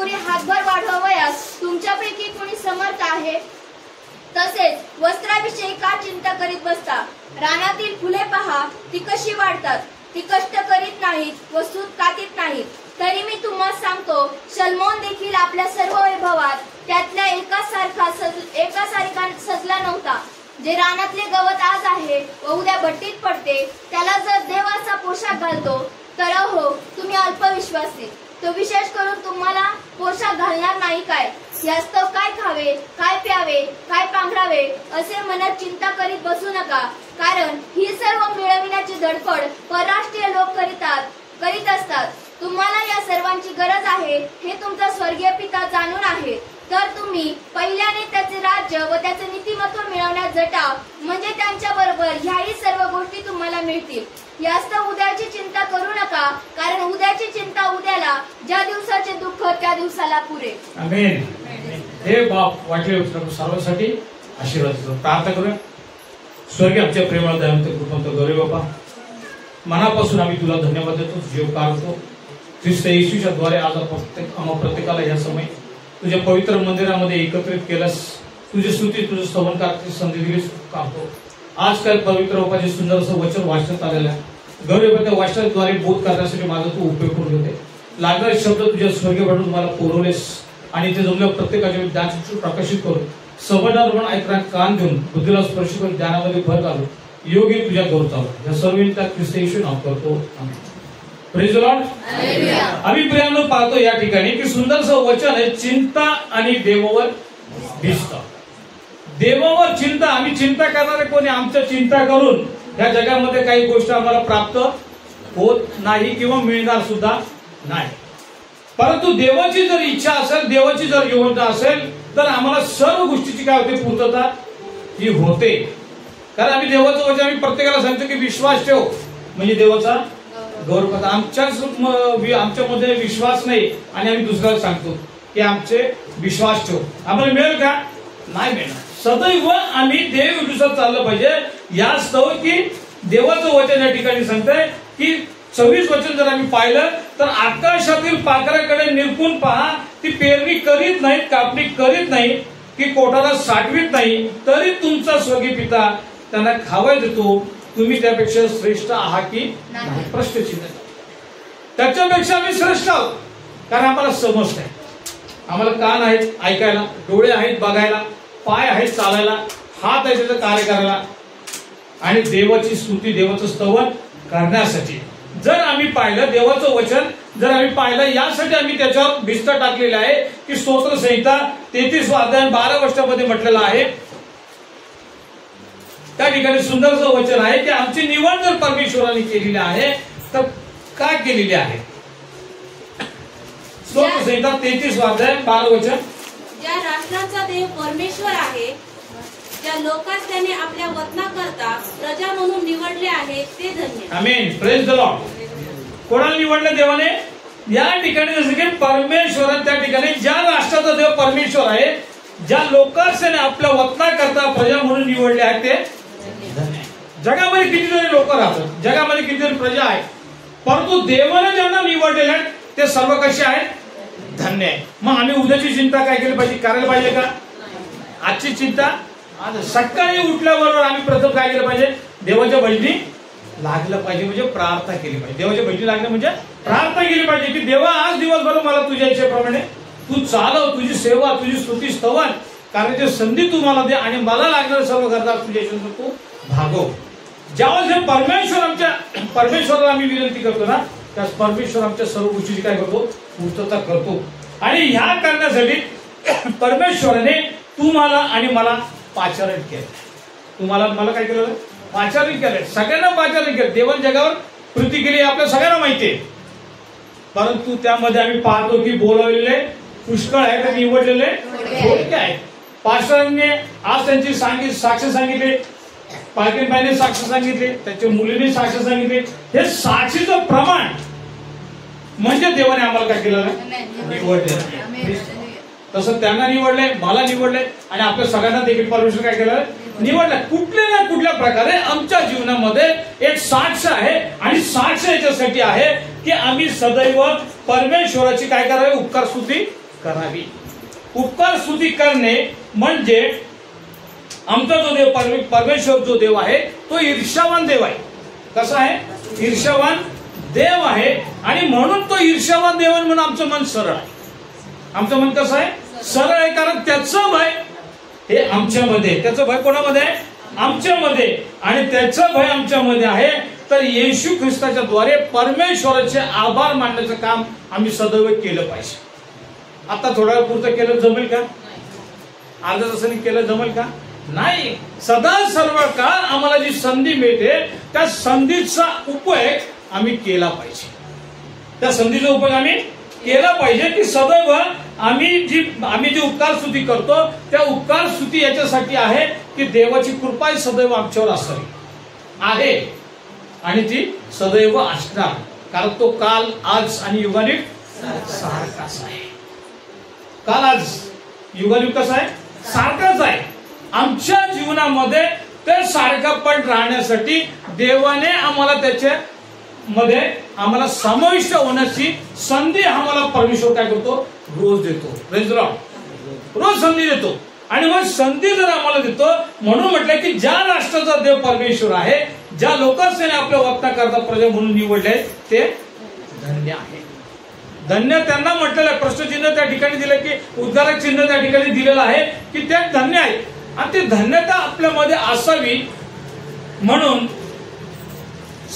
कोणी हातभार वाढवावयास तुमच्यापैकी कोणी समर्थ आहे? तसेच वस्त्राविषयी का चिंता करीत बसता? रानातील फुले पहा, ती कशी वाढतात. ती कष्ट करीत नाहीत व सूत कातीत नाहीत. तरी मी तुम्हाला सांगतो, शल्मोन देखील आपल्या सर्व वैभवात त्यातल्या एकासारखा सजला नव्हता. जे रानातले गवत आज आहे व उद्या भट्टीत पडते, त्याला जर देवाचा पोशाख घालतो, तर हो तुम्ही अल्पविश्वासी. तो विशेष करून तुम्हाला पोशाख घालणार नाही काय? यास्तव काय खावे, काय प्यावे, काय पांघरावे असे मनात चिंता करीत बसू नका. कारण ही सर्व मिळविण्याची धडपड परराष्ट्रीय लोक करीत असतात. तुम्हाला या सर्वांची गरज आहे हे तुमचा स्वर्गीय पिता जाणून आहे. तर तुम्ही पहिल्याने त्याचे राज्य व त्याचे नीतिमत्व मिळवण्यात झटा, म्हणजे त्यांच्या बरोबर ह्याही सर्व गोष्टी तुम्हाला मिळतील. यास्तव उद्याची चिंता करू नका, कारण उद्याची चिंता उद्याला, ज्या दिवसाचे दुःख त्या दिवसाला पुरे. आमेन. हे बाप वाटले सर्वांसाठी आशीर्वाद प्रार्थना करूया. स्वर्गीय आमच्या प्रेमळ दयावंत कृपावंत गौरव बाबा, मनापासून आम्ही तुला धन्यवाद देतो, जीव काढतो. ख्रिस्त येशूच्या द्वारे आज आम्हा प्रत्येकाला या समय तुझ्या पवित्र मंदिरामध्ये एकत्रित केलंस. तुझी स्तुती, तुझं स्तवन करण्याची संधी दिलीस. काढतो आज काय पवित्र बापाचे सुंदर असं वचन वाचण्यात आलेलं आहे. गौरव त्या वाचनाद्वारे बोध करण्यासाठी माझा तू उपयोग करून घेते. लागणारे शब्द तुझ्या स्वर्गीय बनवून मला पुरवलेस आणि ते जमल्या प्रत्येकाच्या ज्ञान प्रकाशित करून समजणार म्हणून ऐकणार कान देऊन बुद्धीला स्पर्श करून ज्ञानामध्ये भर घालून योग्य तुझ्या गौरव चालू या सर्व त्या ख्रिस्त येशू नाव करतो. Praise the Lord. आम्ही प्रियांनो पाहतो या ठिकाणी की सुंदरसं वचन आहे, चिंता आणि देवावर भिस्त. देवावर चिंता. आम्ही चिंता करणारे कोणी? आमच्या चिंता करून या जगामध्ये काही गोष्टी आम्हाला प्राप्त होत नाही किंवा मिळणार सुद्धा नाही. परंतु देवाची जर इच्छा असेल, देवाची जर योजना असेल, तर आम्हाला सर्व गोष्टीची काय होते? पूर्तता ही होते. कारण आम्ही देवाचं वचन आम्ही प्रत्येकाला सांगतो की विश्वास ठेव, म्हणजे देवाचा गौरव करता. आमच्यामध्ये विश्वास नाही आणि आम्ही दुसऱ्याला सांगतो की आमचे विश्वास ठेव. आम्हाला मिळेल का? नाही मिळणार. सदैव आम्ही देव विश्वासात चाललं पाहिजे. यास्तव की देवाचं वचन या ठिकाणी सांगतंय की 26 वचन जर आम्ही पाहिलं तर आकाशातील पाखराकडे निरखून पहा, ती पेरणी करीत नाहीत, कापणी करीत नाही, की कोठाला साठवीत नाही, तरी तुमचा स्वर्गीय पिता त्यांना खावाय देतो. तुम्ही त्यापेक्षा श्रेष्ठ आहात की नाही? प्रश्नचिन्ह. त्याच्यापेक्षा आम्ही श्रेष्ठ आहोत, कारण आम्हाला समजत आहे. आम्हाला कान आहेत ऐकायला, डोळे आहेत बघायला, पाय आहेत चालायला, हात आहे त्याचं कार्य करायला आणि देवाची स्तुती, देवाचं स्तवन करण्यासाठी. जर आम्ही पाहिलं देवाचं वचन, जर आम्ही पाहिलं, यासाठी आम्ही त्याच्यावर भिस्त टाकलेलं आहे की स्तोत्र संहिता 33 अध्याय 12 वर्षामध्ये म्हटलेलं आहे. त्या ठिकाणी सुंदरचं वचन आहे की आमची निवड जर परमेश्वराने केलेली आहे तर काय केलेली आहे? स्तोत्र संहिता 33 अध्याय 12 वचन. ज्या राष्ट्राचा देव परमेश्वर आहे, ज्या लोकांस त्याने आपल्या वचनाकरता प्रजा म्हणून निवडले आहे, ते धन्य. आमेन. Praise the Lord. कोणाला निवडलं देवाने? या ठिकाणी जसं की परमेश्वर, त्या ठिकाणी ज्या राष्ट्राचा देव परमेश्वर आहे, ज्या लोकांस त्याने आपल्या वचनाकरता प्रजा म्हणून निवडले आहेत, ते धन्य. जगामध्ये कितीतरी लोक राहतात, जगामध्ये कितीतरी प्रजा आहेत, परंतु देवाने ज्यांना निवडलेले आहेत ते सर्व कसे आहेत? धन्य आहे. मग आम्ही उद्याची चिंता काय केली पाहिजे? करायला पाहिजे का? आजची चिंता आज सकाळी उठल्याबरोबर आम्ही प्रथम काय केलं पाहिजे? देवाच्या भजनी लागलं पाहिजे, म्हणजे प्रार्थना केली पाहिजे. देवाच्या भजनी लागलं म्हणजे प्रार्थना केली पाहिजे की देवा आज दिवसभर मला तुझ्या इच्छेप्रमाणे तू चालव, तुझी सेवा, तुझी स्तुती स्तवन करण्याची संधी तू मला दे आणि मला लागणारे सर्व गरजा तुझ्या इच्छेनुसार तू भागव. ज्यावेळेस हे परमेश्वराला आम्ही विनंती करतो ना, त्यास परमेश्वर आमच्या सर्व गोष्टीची काय करतो? पूर्तता करतो. आणि ह्या करण्यासाठी परमेश्वराने तुम्हाला आणि मला पाचारण केलं. तुम्हाला मला काय केलं? पाचारण केलं. सगळ्यांना पाचारण केलं. देवाने जगावर कृती केली आपल्या सगळ्यांना माहिती आहे. परंतु त्यामध्ये आम्ही पाहतो की बोलावलेले पुष्कळ आहेत आणि निवडलेले थोडके आहेत. पास्टरांनी आज त्यांची साक्ष सांगितले, पालखीबाईने साक्ष सांगितले, त्याच्या मुलीने साक्ष सांगितले. हे साक्षीचं प्रमाण म्हणजे देवाने आम्हाला काय केलं? निवडले. तसं त्यांना निवडले, मला निवडले आणि आपल्या सगळ्यांना देखील परमेश्वर काय केलं? निवडलं. कुठल्या ना कुठल्या प्रकारे आमच्या जीवनामध्ये एक साक्ष आहे आणि साक्ष याच्यासाठी आहे की आम्ही सदैव परमेश्वराची काय करावी? उपकार स्तुती करावी. उपकार स्तुती करणे म्हणजे आमचा जो देव परमेश्वर जो देव आहे तो ईर्ष्यावान देव आहे. कसा आहे? ईर्ष्यावान देव आहे. आणि म्हणून तो ईर्ष्यावान देव म्हणून आमचं मन सरळ आहे. आमचं मन कसं आहे? सरळ आहे. कारण त्याचं भय हे आमच्यामध्ये, त्याचं भय कोणामध्ये आहे? आमच्यामध्ये. आणि त्याचं भय आमच्यामध्ये आहे. तर येशू ख्रिस्ताच्या द्वारे परमेश्वराचे आभार मानण्याचं काम आम्ही सदैव केलं पाहिजे. आता थोड्या वेळ पुरतं केलं जमेल का? अर्धा तासाने केलं जमेल का? नाही. सदा सर्व काळ आम्हाला जी संधी मिळते त्या संधीचा उपयोग आम्ही केला पाहिजे. त्या संधीचा उपयोग आम्ही केला पाहिजे की सदैव आम्ही जी उपकार स्तुती करतो त्या उपकार स्तुती याच्यासाठी आहे की देवाची कृपा सदैव आमच्यावर असावी आहे आणि ती सदैव असणार. कारण तो काल आज आणि युगानुयुग सारखाच आहे. काल आज युगानुयुग कसा आहे? सारखाच आहे. आमच्या जीवनामध्ये ते सारखं पण राहण्यासाठी देवाने आम्हाला त्याच्या मध्ये आम्हाला समाविष्ट होण्याची संधी आम्हाला परमेश्वर काय करतो? रोज देतो. रोज संधी देतो. आणि मग संधी जर आम्हाला देतो म्हणून म्हटलं की ज्या राष्ट्राचा देव परमेश्वर आहे, ज्या लोकांनी त्याने आपल्या वक्ता करता प्रजा म्हणून निवडले ते धन्य आहे. धन्य त्यांना म्हटलेलं आहे. प्रश्नचिन्ह त्या ठिकाणी दिलं की उद्गारक चिन्ह त्या ठिकाणी दिलेलं आहे की ते धन्य आहे. आणि ती धन्यता आपल्यामध्ये असावी म्हणून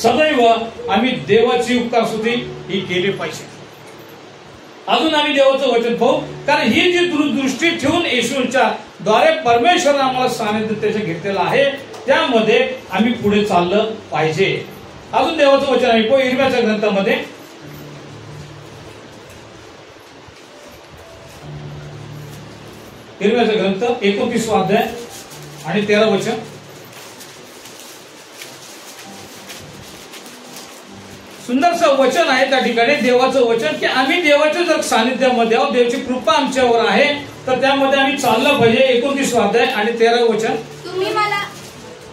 सदैव आम्ही देवाची उपकार स्तुती ही केली पाहिजे. अजून आम्ही देवाचं वचन पाहू. कारण ही जी दूरदृष्टी ठेवून येशूच्या द्वारे परमेश्वर आम्हाला सानिध्य त्याचे घेतलेलं आहे त्यामध्ये आम्ही पुढे चाललं पाहिजे. अजून देवाचं वचन आहे इर्म्याच्या ग्रंथामध्ये इर्म्याचा ग्रंथ 29वा अध्याय आणि 13 वचन. सुंदरसं वचन आहे त्या ठिकाणी देवाचं वचन की आम्ही देवाच्या जर सानिध्यामध्ये आहोत, देवाची कृपा आमच्यावर आहे तर त्यामध्ये आम्ही चाललं पाहिजे. 29वा अध्याय आणि 13 वचन. तुम्ही मला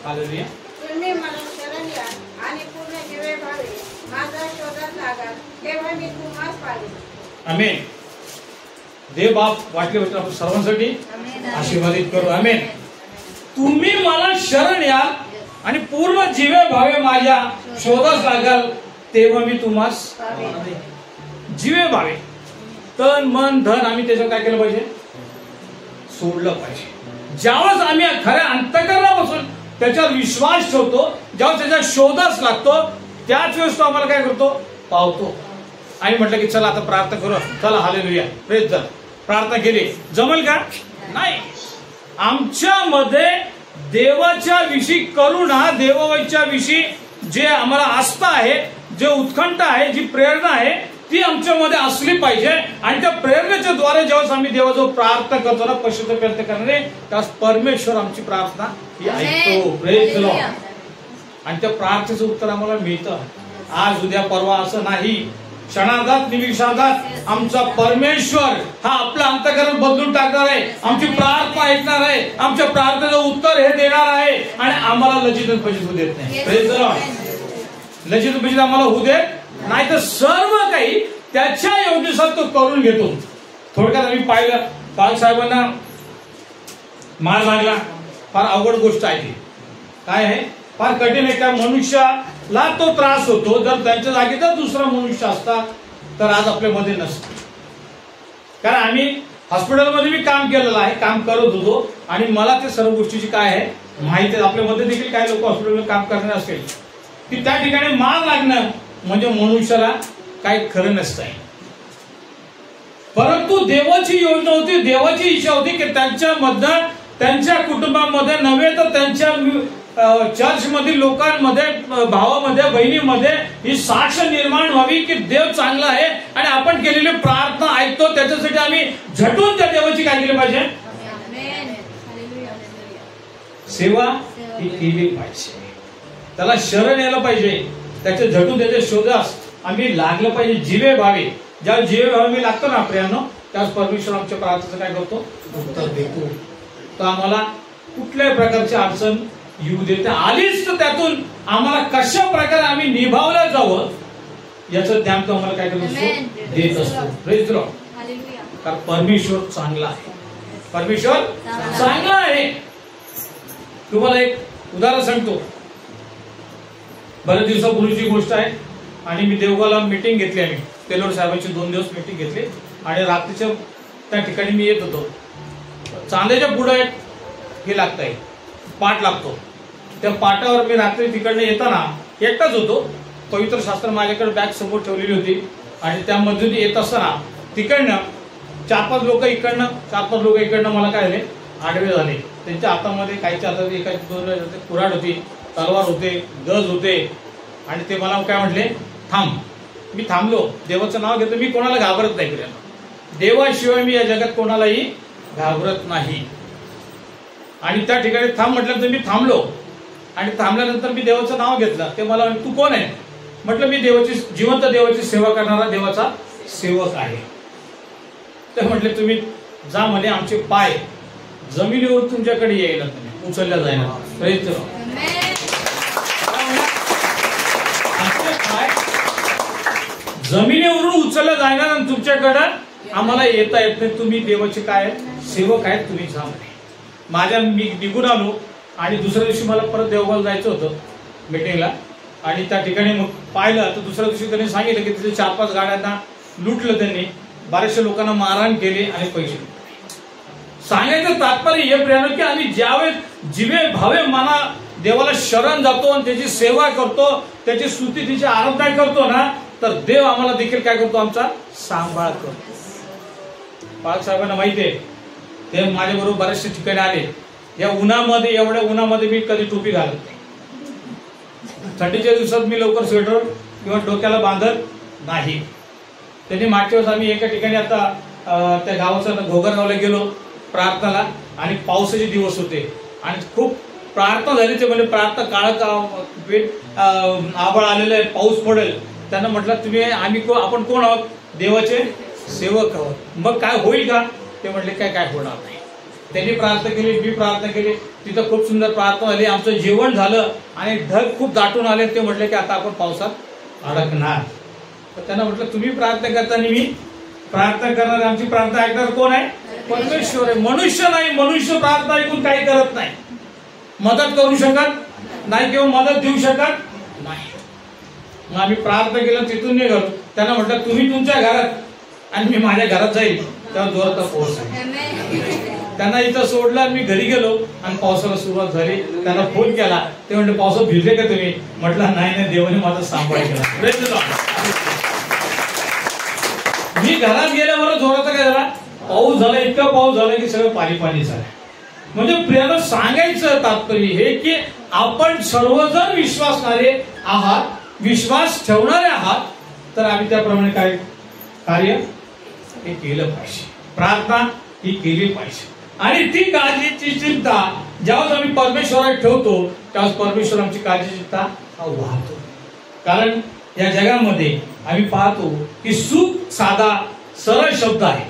हालेलुया. तुम्ही मला शरण या आणि पूर्ण जीवे भावे माझा शोधात लागाल तेव्हा मी तुम्हास पावेन. आमेन. देव बाप वाटले वचन आपण सर्वांसाठी आशीर्वादित करू. आमेन. तुम्ही मला शरण या आणि पूर्ण जीवे भावे माझ्या शोधास लागाल तेव्हा मी तुम्हास जीवे भावे. तन मन धन आम्ही त्याच्यावर काय केलं पाहिजे? सोडलं पाहिजे. ज्यावेळेस आम्ही खऱ्या अंतःकरणापासून त्याच्यावर विश्वास ठेवतो, ज्यावेळेस त्याच्या शोधास लागतो त्याच वेळेस तो आम्हाला काय करतो? पावतो. आणि म्हटलं की चला आता प्रार्थना करू. चला हालेलुया प्रेज झालं. प्रार्थना केली जमल का? नाही. आमच्यामध्ये देवाच्या विषयी करुणा, देवाच्या विषयी जे आम्हाला आस्था आहे, जे उत्कंठा आहे, जी प्रेरणा आहे ती आमच्यामध्ये असली पाहिजे. आणि त्या प्रेरणेच्या द्वारे जेव्हा आम्ही देवाजवळ प्रार्थना करतो ना, पश्चाताप व्यक्त करणे, त्यास परमेश्वर आमची प्रार्थना ही ऐकतो. Praise the Lord. आणि त्या प्रार्थनेचं उत्तर आम्हाला मिळतं. आज उद्या परवा असं नाही, क्षणार्धात निमिषार्धात आमचा परमेश्वर हा आपलं अंतःकरण बदलून टाकणार आहे. आमची प्रार्थना ऐकणार आहे. आमच्या प्रार्थनेचं उत्तर हे देणार आहे आणि आम्हाला लज्जित फजित होऊ देत नाही. Praise the Lord. लज्जित फजित आम्हाला होऊ देत नाही. तर सर्व काही त्याच्या योजनेनुसार तो करून घेतो. थोडक्यात आम्ही पाहिलं बाळासाहेबांना मार लागला. फार अवघड गोष्ट आहे ती. काय आहे? फार कठीण आहे. त्या मनुष्याला तो त्रास होतो. जर त्यांच्या जागी जर दुसरा मनुष्य असता तर आज आपल्यामध्ये नसतं. कारण आम्ही हॉस्पिटलमध्ये मी काम केलेलं आहे, काम करत होतो आणि मला ते सर्व गोष्टीची काय आहे माहिती आहे. आपल्यामध्ये देखील काही लोक हॉस्पिटलमध्ये काम करणार असेल की त्या ठिकाणी मार लागणं म्हणजे मनुष्याला काही खरं नसतं. परंतु देवाची योजना होती, देवाची इच्छा होती की त्यांच्यामधनं, त्यांच्या कुटुंबामध्ये नव्हे तर त्यांच्या चर्च मधील लोकांमध्ये, भावामध्ये, बहिणीमध्ये ही साक्ष निर्माण व्हावी की देव चांगला आहे आणि आपण केलेली प्रार्थना ऐकतो. त्याच्यासाठी आम्ही झटून त्या देवाची काय केली पाहिजे? सेवा ही केली पाहिजे. त्याला शरण यायला पाहिजे. त्याच्या झटून त्याच्या शोधास आम्ही लागलं पाहिजे. जीवे भावे. ज्या जीवे भावे मी लागतो ना प्रियानो, त्याच परमेश्वर आमच्या प्रार्थनेचं काय करतो? उत्तर देतो. तर आम्हाला कुठल्याही प्रकारची अडचण येऊ देते. आलीच तर त्यातून आम्हाला कशा प्रकारे आम्ही निभावलं जावं याचं ज्ञान तो आम्हाला काय करत असतो? देत असतो. Praise the Lord. हालेलुया. कारण परमेश्वर चांगला आहे. परमेश्वर चांगला आहे. तुम्हाला एक उदाहरण सांगतो. बऱ्याच दिवसापूर्वीची गोष्ट आहे आणि मी देवगावला मीटिंग घेतली. आम्ही तेलोड साहेबांची 2 दिवस मीटिंग घेतली आणि रात्रीच्या त्या ठिकाणी मी येत होतो. चांद्याच्या पुढे हे लागत आहे, पाठ लागतो. त्या पाटावर मी रात्री तिकडनं येताना एकटाच होतो. पवित्र शास्त्र माझ्याकडे बॅग समोर ठेवलेली होती आणि त्यामधून येत असताना तिकडनं 4-5 लोक इकडनं 4-5 लोक इकडनं मला काय झाले, आडवे झाले. त्यांच्या हातामध्ये काहीच्या हातात एका 2 कुऱ्हाड होती, तलवार होते, गज होते आणि ते मला काय म्हटले, थांब. मी थांबलो. देवाचं नाव घेतो. मी कोणाला घाबरत नाही. देवाशिवाय मी या जगात कोणालाही घाबरत नाही. आणि त्या ठिकाणी थांब म्हटलं तर मी थांबलो आणि थांबल्यानंतर मी देवाचं नाव घेतलं. ते मला तू कोण आहे म्हटलं, मी जिवंत देवाची सेवा करणारा देवाचा सेवक आहे. ते म्हटले तुम्ही जा म्हणे, आमचे पाय जमिनीवर तुमच्याकडे यायला तुम्ही उचलल्या जायला. जमिनीवरून उचलल्या जाणार आणि तुमच्याकडं आम्हाला येता येत नाही. तुम्ही देवाचे काय सेवक आहेत, तुम्ही जा म्हणे. मी निघून आलो आणि दुसऱ्या दिवशी मला परत देवगाव जायचं होतं मीटिंगला आणि त्या ठिकाणी मग पाहिलं तर दुसऱ्या दिवशी त्यांनी सांगितलं की तिथे 4-5 गाड्यांना लुटलं. त्यांनी बऱ्याचशा लोकांना मारहाण केली आणि पैसे सांगायचं तात्पर्य हे प्रियानो की आम्ही ज्यावेळेस जिवे भावे मना देवाला शरण जातो आणि त्याची सेवा करतो, त्याची स्तुती तिची आराधना करतो ना, तर देव आम्हाला देखील काय करतो, आमचा सांभाळ करतो. पालक साहेबांना माहिती आहे, ते माझ्याबरोबर बरेचसे ठिकाणी आले. या उन्हामध्ये, एवढ्या उन्हामध्ये मी कधी टोपी घालत नाही. थंडीच्या दिवसात मी लवकर स्वेटर किंवा डोक्याला बांधत नाही. त्यांनी मागच्या वेळेस आम्ही एका ठिकाणी आता त्या गावाचा घोगरगावला गेलो प्रार्थनाला आणि पावसाचे दिवस होते आणि खूप प्रार्थना झाली. ते म्हणजे प्रार्थना आभाळ आलेलं आहे, पाऊस पडेल. त्यांना म्हटलं तुम्ही आपण कोण आहोत, देवाचे सेवक आहोत. मग काय होईल का, ते म्हटले काय होणार नाही. त्यांनी प्रार्थना केली, मी प्रार्थना केली. तिथं खूप सुंदर प्रार्थना झाली. आमचं जेवण झालं आणि ढग खूप दाटून आले. ते म्हटले की आता आपण पावसात अडकणार. तर त्यांना म्हटलं तुम्ही प्रार्थना करताना मी प्रार्थना करणार, आमची प्रार्थना ऐकणार कोण आहे, परमेश्वर आहे, मनुष्य नाही. मनुष्य प्रार्थना ऐकून काही करत नाही, मदत करू शकत नाही किंवा मदत देऊ शकत नाही. मग आम्ही प्रार्थना केलं, तिथून निघालो. त्यांना म्हटलं तुम्ही तुमच्या घरात आणि मी माझ्या घरात जाईल. तेव्हा जोराचा पाऊस आहे. त्यांना इथं सोडलं आणि मी घरी गेलो आणि पावसाला सुरुवात झाली. त्यांना फोन केला, ते म्हणले पावसात भिजले का तुम्ही, म्हटलं नाही, देवाने माझा सांभाळ केला. मी घरात गेल्यावर जोराचा काय झाला, पाऊस झाला. इतका पाऊस झाला की सगळं पाणी झालं. म्हणजे प्रियाला सांगायचं तात्पर्य हे की आपण सर्वजण विश्वासणारे आहात, विश्वास ठेवणारे आहात, तर आम्ही त्याप्रमाणे काय कार्य हे केलं पाहिजे. प्रार्थना ही केली पाहिजे. आणि ती काळजीची चिंता ज्यावेळेस आम्ही परमेश्वरात ठेवतो त्यावेळेस परमेश्वर आमची काळजी चिंता वाहतो. कारण या जगामध्ये आम्ही पाहतो की सुख साधा सरळ शब्द आहे.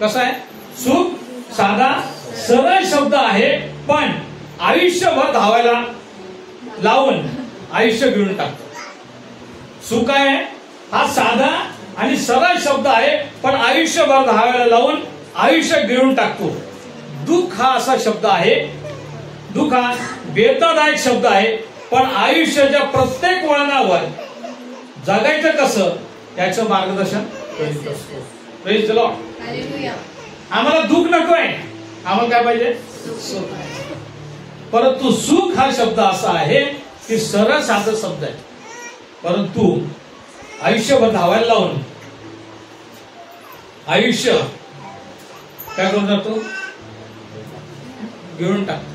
कसा आहे, सुख साधा सरळ शब्द आहे, पण आयुष्यभर धावायला लावून आयुष्य गिळून टाकतो. सुख आहे हा साधा आणि सरळ शब्द आहे, पण आयुष्यभर धावायला लावून आयुष्य गिळून टाकतो. दुःख हा असा शब्द आहे, दुःख हा वेदनादायक शब्द आहे, पण आयुष्याच्या प्रत्येक वळणावर जगायचं कसं याचं मार्गदर्शन करीत असतो. Praise the Lord. आम्हाला दुःख नकोय, आम्हाला काय पाहिजे, सुख. परंतु सुख हा शब्द असा आहे की सरळ साधा शब्द आहे, परंतु आयुष्यभर धावायला लावून आयुष्य काय करून जातो, गिळून टाकतो.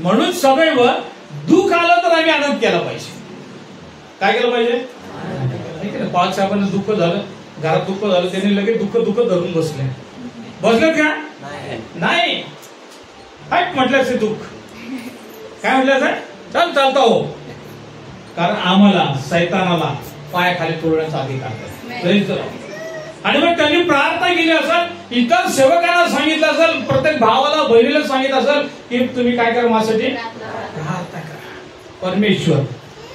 म्हणून सदैव दुःख आलं तर आम्ही आनंद केला पाहिजे. काय केलं पाहिजे, पाच साहेबांना दुःख झालं, घरात दुःख झालं, त्यांनी लगेच दुःख धरून बसलेत का, नाही. हट म्हटलं असे दुःख काय म्हटलं सर, चल चालता हो. कारण आम्हाला सैतानाला पायाखाली तोडण्याचा अधिकार. आणि मग त्यांनी प्रार्थना केली असेल, इतर सेवकांना सांगितलं असेल, प्रत्येक भावाला बहिणीला सांगितलं असेल की तुम्ही काय करा, माझ्यासाठी प्रार्थना करा. परमेश्वर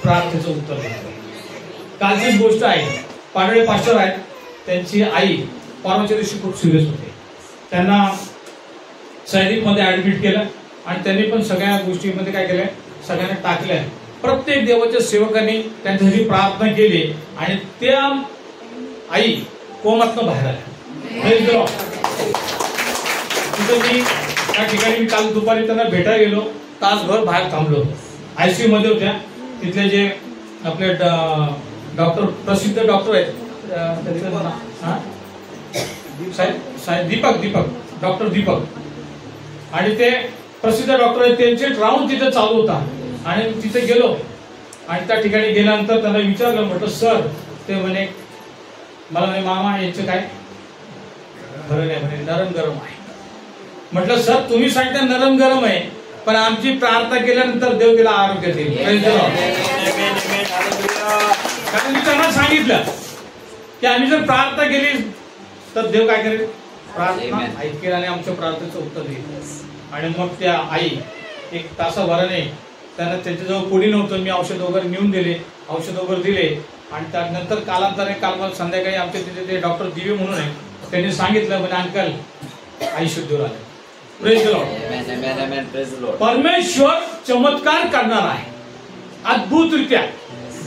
प्रार्थनेचं उत्तर देतो. कालचीच गोष्ट आहे, पाडळे पास्टर आहेत, त्यांची आई परवाच्या दिवशी खूप सिरियस होते. त्यांना सैनिकमध्ये ऍडमिट केलं आणि त्यांनी पण सगळ्या गोष्टीमध्ये काय केलंय, सगळ्यांना टाकलंय. प्रत्येक देवाच्या सेवकांनी त्यांच्यासाठी प्रार्थना केली आणि त्या आई कोमातनं बाहेर आल्या. तिथं मी त्या ठिकाणी मी काल दुपारी त्यांना भेटायला गेलो, तासभर बाहेर थांबलो. ICU मध्ये होत्या. तिथले जे आपले डॉक्टर, प्रसिद्ध डॉक्टर आहेत, दीपक डॉक्टर दीपक, आणि ते प्रसिद्ध डॉक्टर आहेत, त्यांचे राऊंड तिथे चालू होता. आणि तिथे गेलो आणि त्या ठिकाणी गेल्यानंतर त्यांना विचारलं, म्हटलं सर, ते म्हणे मला म्हणे मामा यांचं काय खरं नाही म्हणे, नरम गरम आहे. म्हटलं सर तुम्ही सांगता नरम गरम आहे, पण आमची प्रार्थना केल्यानंतर देव तिला आरोग्य देईल. कारण मी त्यांना सांगितलं की आम्ही जर प्रार्थना केली तर देव काय करेल, प्रार्थना ऐकेल आणि आमच्या प्रार्थनेचं उत्तर देईल. आणि मग त्या आई एक तासाभराने, त्यांना त्यांच्याजवळ कोणी नव्हतं, मी औषध वगैरे नेऊन दिले, औषध वगैरे दिले. आणि त्यानंतर कालांतराने काल मला संध्याकाळी आमच्या तिथे ते डॉक्टर दिवे म्हणून आहे, त्यांनी सांगितलं म्हणजे अंकल आई शुद्धीवर आले. Praise the Lord. परमेश्वर चमत्कार करणार आहे, अद्भुतरित्या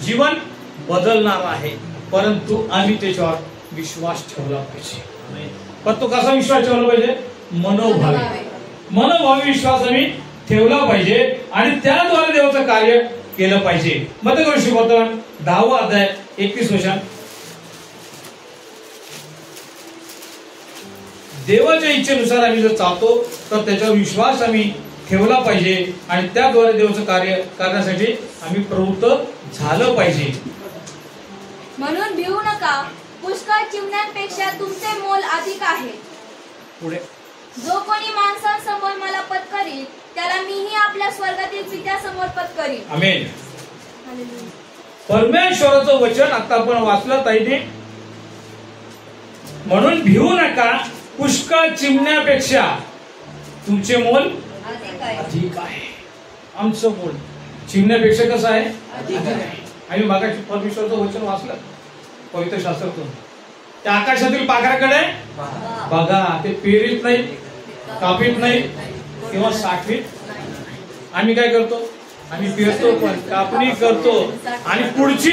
जीवन बदलणार आहे, परंतु आम्ही त्याच्यावर विश्वास ठेवला पाहिजे. पण तो कसा विश्वास ठेवला पाहिजे, मनोभावी विश्वास आम्ही ठेवला पाहिजे आणि त्याद्वारे देवाचं कार्य केलं पाहिजे. मध्यवर्षी वर्तमान 10वा अध्याय 31 वचन. देवाच्या इच्छेनुसार आम्ही जर चालतो तर त्याच्यावर विश्वास आम्ही ठेवला पाहिजे आणि त्याद्वारे देवाचं कार्य करण्यासाठी आम्ही प्रवृत्त झालं पाहिजे. म्हणून भिवू नका, पुष्कळ चिमण्यांपेक्षा तुमचे मोल अधिक आहे. पुढे, जो कोणी माणसांसमोर मला पत्करील त्याला मीही आपल्या स्वर्गातील पित्यासमोर पत्करील. आमेन. परमेश्वराचं वचन आता आपण वाचलं ताईने. म्हणून भिवू नका, पुष्कळ चिमण्यापेक्षा तुमचे मोल अधिक आहे. आमचं मोल चिमण्यापेक्षा कसं आहे, अधिक आहे. आम्ही मागाशी परमेश्वराचं वचन वाचलं पवित्र शास्त्रातून. त्या आकाशातील पाखराकडे बघा, ते पेरीत नाही, कापीत नाही किंवा साठवीत. आम्ही काय करतो, आम्ही पेरतो पण कापणी करतो आणि पुढची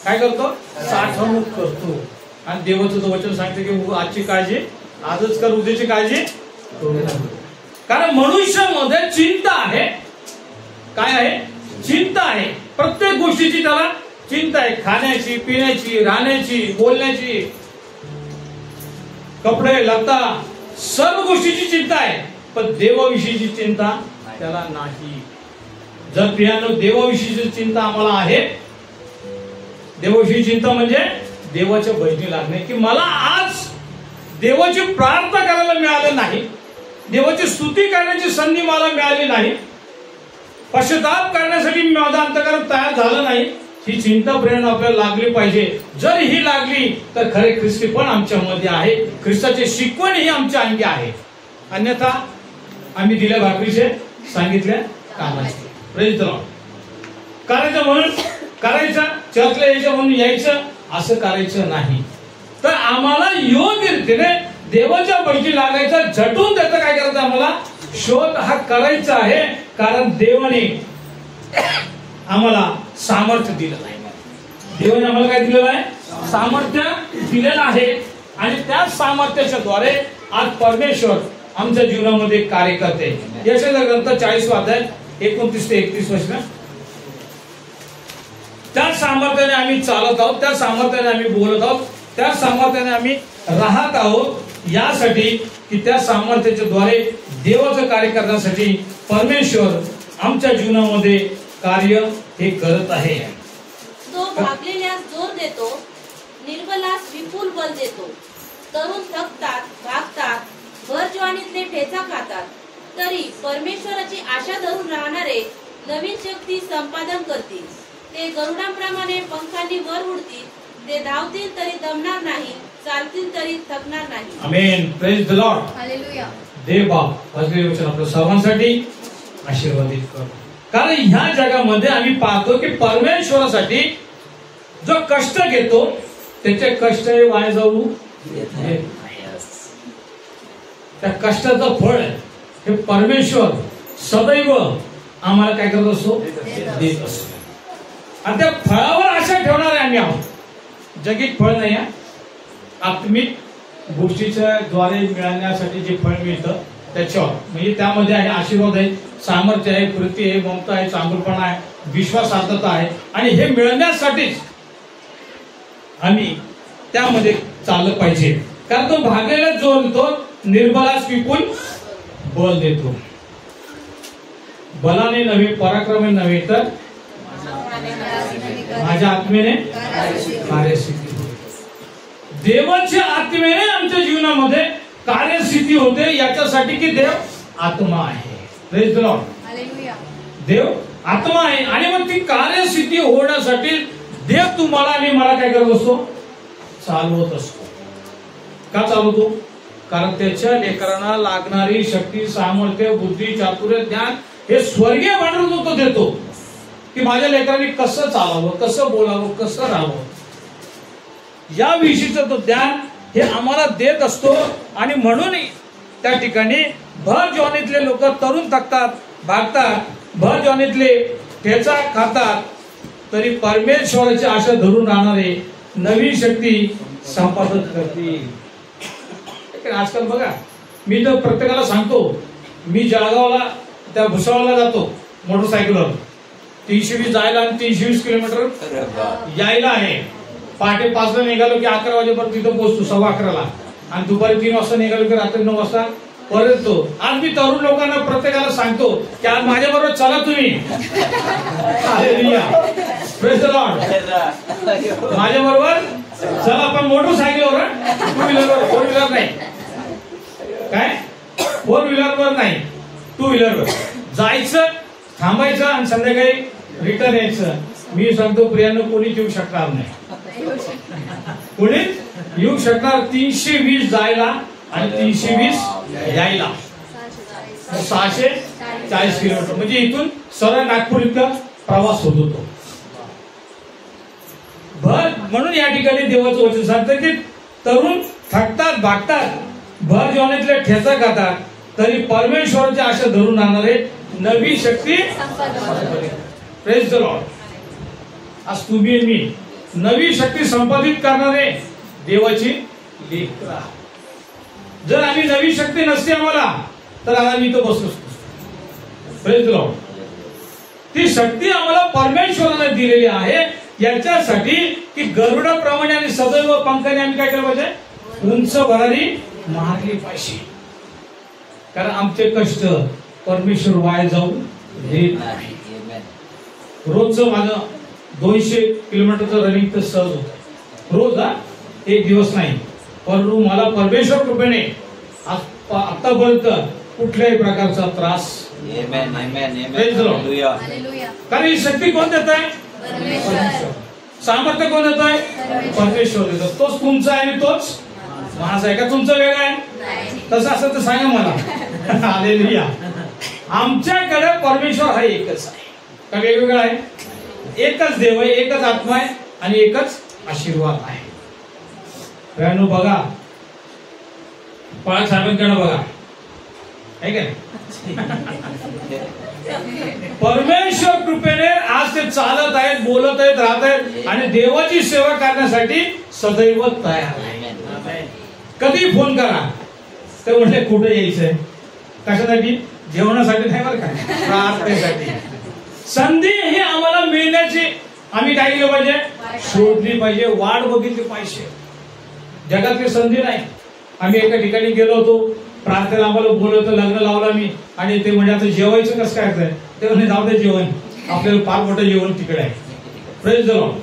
काय करतो, साठवणूक करतो. आणि देवाचं वचन सांगते की आजची काळजी आजच कर, उद्याची काळजी करू नका. कारण मनुष्यामध्ये चिंता आहे. काय आहे, चिंता आहे. प्रत्येक गोष्टीची त्याला चिंता आहे, खाण्याची, पिण्याची, राहण्याची, बोलण्याची, कपडे लता, सर्व गोष्टीची चिंता आहे. पण देवाविषयीची चिंता त्याला नाही. जर प्रियानो देवाविषयीची चिंता आम्हाला आहे, देवाविषयी चिंता म्हणजे देवाच्या बहिणी लागणे, की मला आज देवाची प्रार्थना करायला मिळालं नाही, देवाची स्तुती करण्याची संधी मला मिळाली नाही, पश्चाताप करण्यासाठी माझं अंतःकरण तयार झालं नाही, ही चिंता प्रेरणा आपल्याला लागली पाहिजे. जर ही लागली तर खरे ख्रिस्ती पण आमच्यामध्ये आहे, ख्रिस्ताचे शिकवण ही आमच्या अंगी आहे. अन्यथा आम्ही दिल्या भाकरीचे, सांगितल्या कामाचे. Praise the Lord. करायचं म्हणून करायचं, चर्चला यायचं म्हणून यायचं, असं करायचं नाही. तर आम्हाला योग्य रीतीने देवाच्या बैठी लागायचा, झटून त्याचा काय करायचं, आम्हाला शोध हा करायचा आहे. कारण देवाने आम्हाला सामर्थ्य दिलेलं आहे. देवाने आम्हाला काय दिलेलं आहे, सामर्थ्य दिलेलं आहे. आणि त्या सामर्थ्याच्या द्वारे आज परमेश्वर आमच्या जीवनामध्ये कार्य करते. यशाचा ग्रंथ 40वा अध्याय 29 ते 31 वचन. त्या सामर्थ्याने आम्ही चालत आहोत, त्या सामर्थ्याने आम्ही बोलत आहोत, त्या सामर्थ्याने आम्ही राहत आहोत, यासाठी की त्या सामर्थ्याच्या द्वारे देवाचं कार्य करण्यासाठी परमेश्वर आमच्या जीवनामध्ये कार्य हे करत आहे. तो भागलेल्यास जोर देतो, निर्बलास विपुल बल देतो. तरुण थकतात, भागतात, भर ज्वानीतले ठेचा खातात, तरी परमेश्वराची आशा धरून राहणारे नवीन शक्ती संपादन करतील. ते गरुडांप्रमाणे पंखांनी वर उडतील, ते धावतील तरी दमणार नाही, चालतील तरी थकणार नाही. Amen. Praise the Lord. Hallelujah. देव बाप वाचलेले वचन आपल्या सर्वांसाठी आशीर्वादित करो. कारण ह्या जगामध्ये आम्ही पाहतो की परमेश्वरासाठी जो कष्ट घेतो त्याचे कष्ट हे वाया जाऊ त्या कष्टाचं फळ हे परमेश्वर सदैव आम्हाला काय करत असतो, देत असतो. आणि त्या फळावर आशा ठेवणारे आम्ही आहोत. जगिक फळ नाही आहे, आत्मिक गोष्टीच्या द्वारे मिळण्यासाठी जे फळ मिळतं त्याच्यावर, म्हणजे त्यामध्ये आहे आशीर्वाद आहे, सामर्थ्य आहे, कृती आहे, ममता आहे, चांगुलपणा आहे, विश्वासार्हता आहे. आणि हे मिळण्यासाठीच आम्ही त्यामध्ये चाललं पाहिजे. कारण तो भागलेला जोर देतो, निर्बलास विपुल बल देतो. बलाने नव्हे, पराक्रमाने नव्हे, तर माझ्या आत्मेने कार्यसिद्धी होते. देवाच्या आत्मेने आमच्या जीवनामध्ये कार्यसिद्धी होते, याच्यासाठी की देव आत्मा आहे. Praise the Lord. देव आत्मा आहे आणि मग ती कार्यसिद्धी होण्यासाठी देव तुम्हाला आणि मला काय करत असतो, चालवत असतो. का चालवतो? कारण त्याच्या लेकरांना लागणारी शक्ती, सामर्थ्य, बुद्धी, चातुर्य, ज्ञान हे स्वर्गीय भांडार तो देतो, की माझ्या लेकरांनी कसं चालावं, कसं बोलावं, कसं राहावं, या विषयीचं तो ज्ञान हे आम्हाला देत असतो. आणि म्हणून त्या ठिकाणी भर जवानीतले लोक तरुण थकतात, भागतात, भर जवानीतले ठेचा खातात, तरी परमेश्वराची आशा धरून राहणारे नवीन शक्ती संपादन करतील. आजकाल बघा, मी तर प्रत्येकाला सांगतो, मी जळगावला त्या भुसावळला जातो मोटरसायकलवर, 320 जायला आणि 320 किलोमीटर यायला आहे. पहाटे 5 ला निघालो की 11 वाजेपर्यंत तिथं पोहोचतो, 11:15 आणि दुपारी 3 वाजता निघालो की रात्री 9 वाजता परत येतो. आज मी तरुण लोकांना प्रत्येकाला सांगतो की आज माझ्या बरोबर चला तुम्ही. Praise the Lord. माझ्या बरोबर चला, आपण मोटरसायकलवर, 2 व्हीलरवर, 4 व्हीलर नाही, काय 4 व्हीलरवर नाही, 2 व्हीलरवर जायचं, थांबायचं आणि संध्याकाळी रिटर्न यायचं. मी सांगतो प्रियांनो, कोणीच येऊ शकणार नाही, कोणीच येऊ शकणार. 320 जायला आणि 320 यायला, 640 किलोमीटर, म्हणजे इथून सरळ नागपूर इतका प्रवास होत होतो. म्हणून या ठिकाणी देवाचं वचन सांगतं की तरुण थकतात, भागतात, भर जवानीतले ठेचा खातात, तरी परमेश्वराची आशा धरून राहणारे नवी शक्ती. Praise the Lord. आज तुम्ही मी नवी शक्ती संपादित करणारे देवाची लेकरं आहोत. जर आम्ही नवी शक्ती नसते आम्हाला, तर आज आम्ही इथं बसलो असतो. Praise the Lord. ती शक्ती आम्हाला परमेश्वराने दिलेली आहे, याच्यासाठी की गरुडाप्रमाणे आणि सदैव पंखाने आम्ही काय केलं पाहिजे, उंच भरारी मारली पाहिजे. कारण आमचे कष्ट परमेश्वर वाया जाऊ देत नाही. रोजचं माझं 200 किलोमीटरचं रनिंग तर सहज होतं रोज, एक दिवस नाही. परंतु मला परमेश्वर कृपेने आतापर्यंत कुठल्याही प्रकारचा त्रास. कारण ही शक्ती कोण देत आहे? सामर्थ्य कोण देत आहे? परमेश्वर देतो. तोच तुमचा आहे आणि तोच माझा आहे. का तुमचं वेगळं आहे? तसं असं तर सांगा मला. हालेलुया. आमच्याकडे परमेश्वर हा एकच आहे. का वेगवेगळा आहे? एकच देव आहे, एकच आत्मा आहे आणि एकच आशीर्वाद आहे. प्रियांनो बघा, पळा साहेबांकडे बघा, आहे का? परमेश्वर कृपेने आज ते चालत आहेत, बोलत आहेत, राहत आहेत आणि देवाची सेवा करण्यासाठी सदैव तयार आहे. कधी फोन करा तर म्हटले कुठे यायचंय, कशासाठी? जेवणासाठी नाही बरं का, प्रार्थनेसाठी. संधी ही आम्हाला मिळण्याची आम्ही काय केलं पाहिजे? शोधली पाहिजे, वाट बघितली पाहिजे. जगातली संधी नाही. आम्ही एका ठिकाणी गेलो होतो, प्रार्थनेला आम्हाला बोलवतं, लग्न लावलं मी आणि ते म्हणजे आता जेवायचं कसं काय आहे ते म्हणजे जाऊ दे जेवण, आपल्याला फार मोठं जेवण तिकडे आहे. Praise the Lord.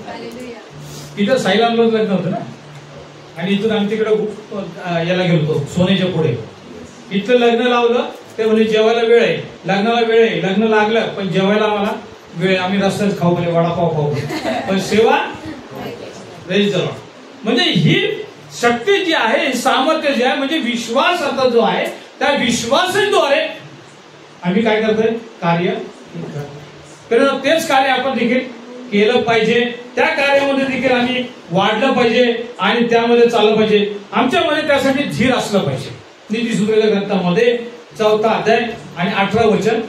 तिथं साईलांना लग्न होतं ना, आणि इथून आम्ही तिकडे याला गेलो होतो सोनेच्या पुढे. इथलं लग्न लावलं, ते म्हणजे जेवायला वेळ आहे, लग्नाला वेळ आहे, लग्न लागलं पण जेवायला आम्हाला वेळ. आम्ही रस्त्यात खाऊ म्हणजे वडापाव खाऊ, पण सेवा. Praise the Lord. म्हणजे ही शक्ती जी आहे, सामर्थ्य जे आहे, म्हणजे विश्वास आता जो आहे, त्या विश्वासाद्वारे आम्ही काय करतोय? कार्य. तेच कार्य आपण देखील केलं पाहिजे, त्या कार्यामध्ये देखील आम्ही वाढलं पाहिजे आणि त्यामध्ये चाललं पाहिजे. आमच्यामध्ये त्यासाठी धीर असलं पाहिजे. नीतिसूत्रच्या ग्रंथामध्ये 4 अध्याय आणि 18 वचन,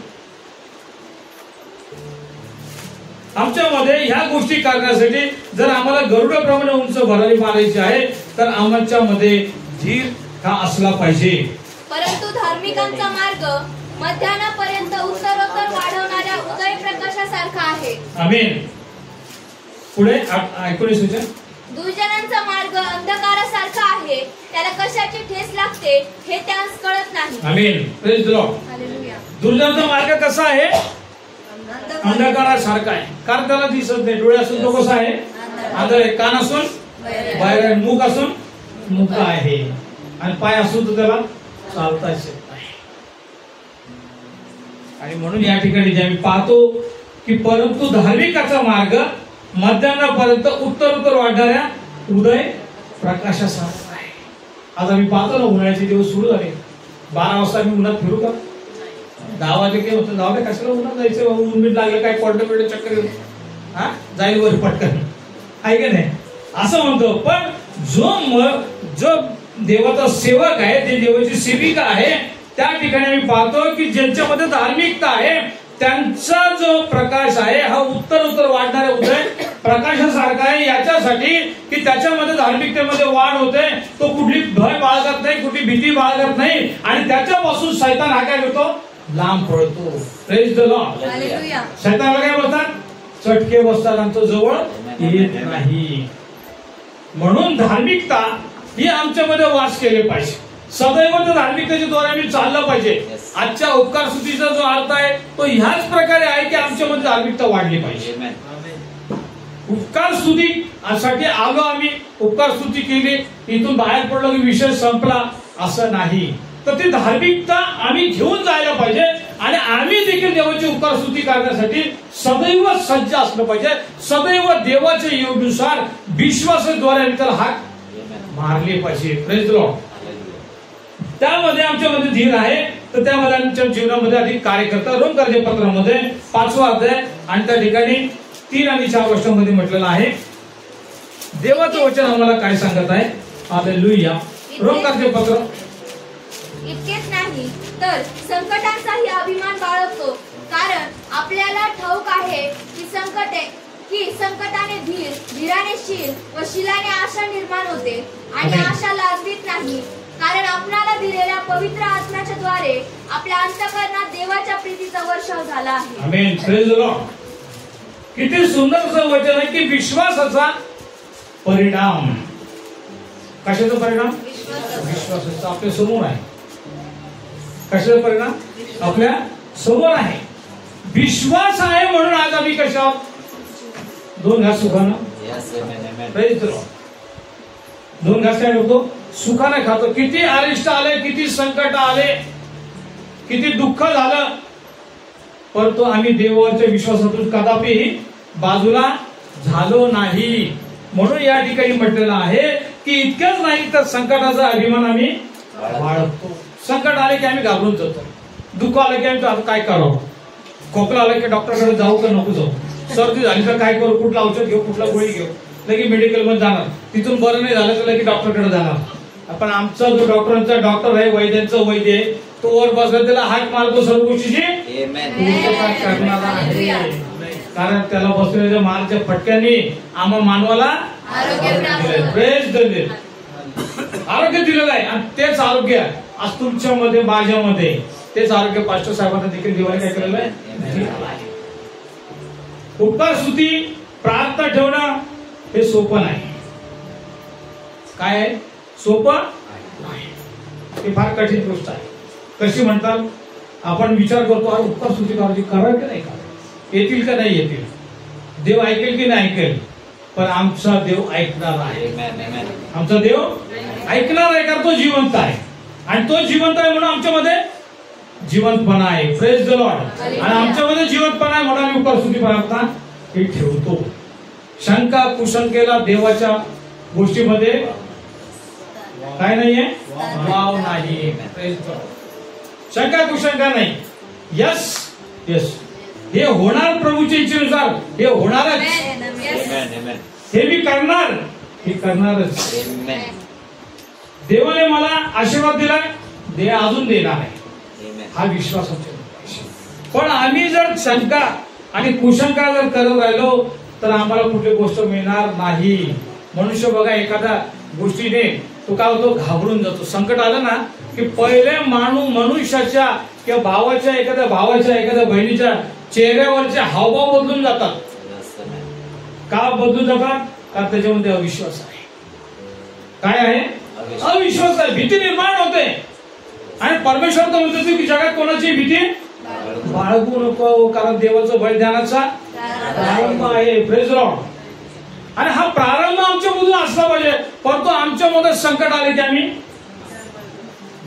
आमच्यामध्ये ह्या गोष्टी करण्यासाठी जर आम्हाला गरुडाप्रमाणे उंच भरारी मारायची आहे तर आमच्यामध्ये धीर हा असला पाहिजे. परंतु धार्मिकांचा मार्ग मध्यानापर्यंत उत्तरोत्तर वाढवणाऱ्या उदय प्रकाशासारखा आहे. आमीन. पुढे 19 वचन, दुर्जनांचा मार्ग अंधकारासारखा आहे, त्याला कशाची ठेस लागते हे त्यास कळत नाही. आमीन. Praise the Lord. हालेलुया. दुर्जनांचा मार्ग कसा आहे? अंधकारासारखा आहे. कारण त्याला दिसत नाही. डोळे असून तो कसा आहे? आंधळ आहे. कान असून बाहेर आहे. मुख असून मुक आहे. आणि पाय असून तर त्याला चालता येत नाही. आणि म्हणून या ठिकाणी जे आम्ही पाहतो की परंतु धार्मिकाचा मार्ग मध्यान्हापर्यंत उत्तरोत्तर वाढणाऱ्या उदय प्रकाशासारखा आहे. आज आम्ही पाहतो ना, उन्हाळ्याचे दिवस सुरू झाले. 12 वाजता आम्ही उन्हात फिरू का? 10 वाजले काय होतं? जाऊ दे, कशाला उन्हात जायचं? ऊन बीट लागलं काय, पडलं बिडलं चक्कर येऊन हा जाईल वर पटकन, आहे का नाही? असं म्हणतो. पण जो देवाचा सेवक आहे, जे देवाची सेविका आहे, त्या ठिकाणी आम्ही पाहतो की ज्यांच्यामध्ये धार्मिकता आहे त्यांचा जो प्रकाश आहे हा उत्तरोत्तर वाढणाऱ्या उदय प्रकाशासारखा आहे. याच्यासाठी की त्याच्यामध्ये धार्मिकतेमध्ये वाढ होते, तो कुठली भय बाळगत नाही, कुठली भीती बाळगत नाही आणि त्याच्यापासून शैतान हा काय करतो? लांब पळतो. Praise the Lord. हालेलुया. शैतानाला काय बोलतात? चटके बसतात आणि तो जवळ येत नाही. म्हणून धार्मिकता ही आमच्यामध्ये वास केले पाहिजे. सदैव त्या धार्मिकतेच्या द्वारे आम्ही चाललं पाहिजे. आजच्या उपकार स्तुतीचा जो अर्थ आहे तो ह्याच प्रकारे आहे की आमच्यामध्ये धार्मिकता वाढली पाहिजे. उपकार स्तुतीसाठी आलो आम्ही, उपकार स्तुती केली, इथून बाहेर पडलो की विषय संपला असं नाही. तर ती धार्मिकता आम्ही घेऊन जायला पाहिजे आणि आम्ही देखील देवाची उपकार स्तुती करण्यासाठी सदैव सज्ज असलं पाहिजे. सदैव देवाच्या योगानुसार विश्वासाद्वारे आम्ही त्याला हाक मारले पाहिजे. Praise the Lord. त्यामध्ये आमच्यामध्ये धीर आहे, तर त्यामध्ये आमच्या जीवनामध्ये अधिक कार्य करतात. रोमकरांच्या पत्रामध्ये 5वा अध्याय आणि त्या ठिकाणी 3 आणि 4 वर्षांमध्ये म्हटलेलं आहे. देवाचं वचन आम्हाला काय सांगत आहे? हालेलुया. रोमकरांचे पत्र. इतकेच नाही तर संकटांचाही अभिमान बाळगतो, कारण आपल्याला ठाऊक आहे की संकटाने धीर, धीराने शील व शीलाने आशा निर्माण होते आणि आशा लाजवीत नाही, कारण आपणाला दिलेल्या पवित्र आत्म्याच्या द्वारे आपल्या अंतःकरणात देवाच्या प्रीतीचा वर्षाव झाला आहे. आमेन. Praise the Lord. किती सुंदर असं वचन आहे की विश्वासाचा परिणाम. कशाचा परिणाम? विश्वासाचा. आपल्या समोर आहे. कशाचा परिणाम? आपल्या समोर आहे. विश्वास आहे म्हणून आज आम्ही कशा 2 घास सुखानं. Praise the Lord. 2 घास काय होतो? सुखाने खातो. किती अरिष्ट आले, किती संकट आले, किती दुःख झालं, परंतु आम्ही देवाच्या विश्वासातून कदापि बाजूला झालो नाही. म्हणून या ठिकाणी म्हटलेलं आहे की इतकंच नाही तर संकटाचा अभिमान आम्ही बाळगतो. संकट आले की आम्ही घाबरून जातो. दुःख आलं की आम्ही काय करावं? खोकला आलं की डॉक्टरकडे जाऊ का नको जाऊ? सर्दी झाली तर काय करू? कुठलं औषध घेऊ, कुठला गोळी घेऊ? लगेच मेडिकल मध्ये जाणार. तिथून बरं नाही झालं तर लगेच डॉक्टरकडे जाणार. पण आमचा जो डॉक्टरांचा डॉक्टर आहे, वैद्यांचा वैद्य आहे, तो वर बसला त्याला हाक मारतो सर्व गोष्टीची करणारा आहे. कारण त्याला बसलेल्या मारच्या फटक्यांनी आम्हा मानवाला आरोग्य दिलेलं आहे. आणि तेच आरोग्य आज तुमच्यामध्ये, माझ्यामध्ये, तेच आरोग्य पास्टर साहेबांना देखील देवाने काय केलेलं आहे? उपकार स्तुती प्रार्थना ठेवणं हे सोपं नाही. काय आहे? सोपं नाही. हे फार कठीण गोष्ट आहे. कशी म्हणतात? आपण विचार करतो अरे उपकार स्तुती करायची, करावं की नाही करावं, येतील का नाही येतील, देव ऐकेल की नाही ऐकेल. पण आमचा देव ऐकणार आहे. आमचा देव ऐकणार आहे, कारण तो जिवंत आहे. आणि तो जिवंत आहे म्हणून आमच्यामध्ये जिवंतपणा आहे. Praise the Lord. आणि आमच्यामध्ये जिवंतपणा आहे म्हणून आम्ही उपकार स्तुती प्रार्थना हे ठेवतो. शंका कुशंकेला देवाच्या गोष्टीमध्ये काय नाहीये? वाव नाही. शंका कुशंका नाही. Yes yes. हे होणार प्रभूच्या इच्छेनुसार, हे होणारच, हे मी करणार, हे करणारच. देवाने मला आशीर्वाद दिलाय, दे अजून देणार आहे, हा विश्वास आमच्या. पण आम्ही जर शंका आणि कुशंका जर करत राहिलो तर आम्हाला कुठली गोष्ट मिळणार नाही. मनुष्य बघा एखाद्या गोष्टीने तो काय होतो, घाबरून जातो. संकट आलं ना की पहिले मनुष्याच्या किंवा भावाच्या, एखाद्या भावाच्या, एखाद्या बहिणीच्या चेहऱ्यावरचे हावभाव बदलून जातात. का बदलून जातात? कारण त्याच्यामध्ये अविश्वास आहे. काय आहे? अविश्वास आहे, भीती निर्माण होते. आणि परमेश्वर तर म्हणतो की जगात कोणाची भीती बाळगू नको, कारण देवाचं बलिदानाचा प्रारंभ आहे. Praise Lord. आणि हा प्रारंभ आमच्या मधून असला पाहिजे. परंतु आमच्या मध्ये संकट आले की आम्ही